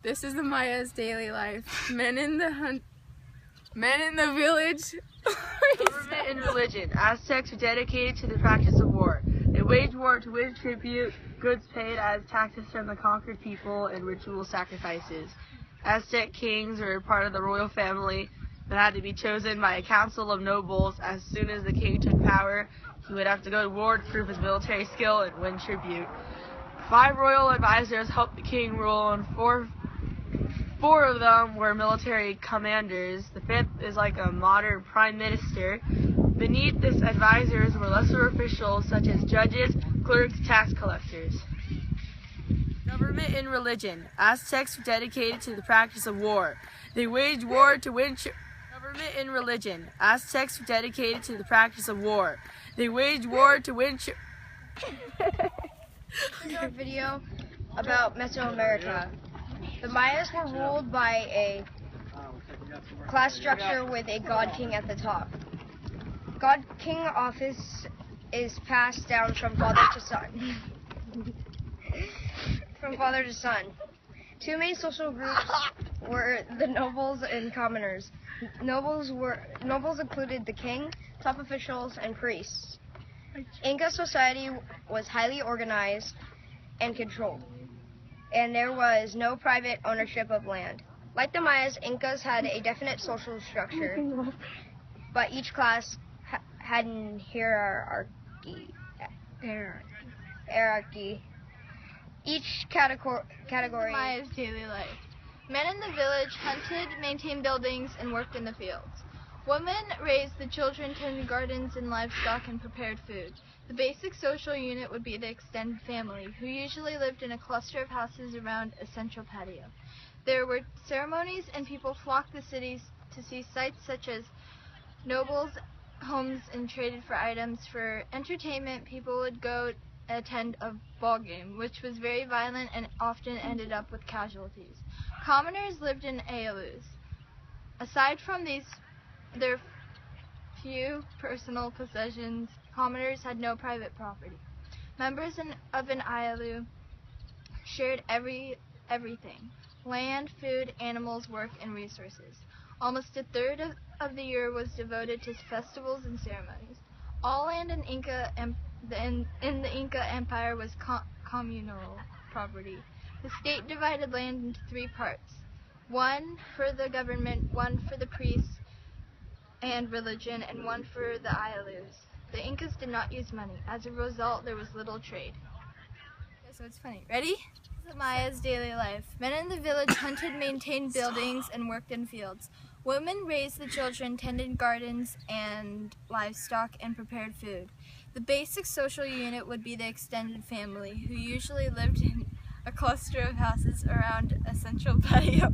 This is the Maya's daily life. Men in the village. Government and religion. Aztecs were dedicated to the practice of war. They waged war to win tribute, goods paid as taxes from the conquered people, and ritual sacrifices. Aztec kings were part of the royal family that had to be chosen by a council of nobles. As soon as the king took power, he would have to go to war to prove his military skill and win tribute. 5 royal advisors helped the king rule, and four of them were military commanders. The 5th is like a modern prime minister. Beneath this advisors were lesser officials such as judges, clerks, tax collectors. Government and religion. Aztecs were dedicated to the practice of war. They waged war to win Government and religion. Aztecs were dedicated to the practice of war. They waged war to win A video about Mesoamerica. The Mayas were ruled by a class structure with a god king at the top. God king office is passed down from father to son. From father to son. 2 main social groups were the nobles and commoners. Nobles included the king, top officials, and priests. Inca society was highly organized and controlled, and there was no private ownership of land. Like the Mayas, Incas had a definite social structure, but each class had an hierarchy. Each category. Maya's daily life. Men in the village hunted, maintained buildings, and worked in the fields. Women raised the children, tended gardens and livestock, and prepared food. The basic social unit would be the extended family, who usually lived in a cluster of houses around a central patio. There were ceremonies, and people flocked to cities to see sights such as nobles' homes and traded for items. For entertainment, people would go attend a ball game, which was very violent and often ended up with casualties. Commoners lived in ayllus. Aside from their few personal possessions, commoners had no private property. Members of an ayllus shared everything: land, food, animals, work, and resources. Almost a third of the year was devoted to festivals and ceremonies. All land in the Inca Empire was communal property. The state divided land into 3 parts: 1 for the government, 1 for the priests and religion, and 1 for the ayllus. The Incas did not use money. As a result, there was little trade. Okay, so it's funny. Ready? This is Maya's daily life. Men in the village hunted, maintained buildings, and worked in fields. Women raised the children, tended gardens and livestock, and prepared food. The basic social unit would be the extended family, who usually lived in a cluster of houses around a central patio.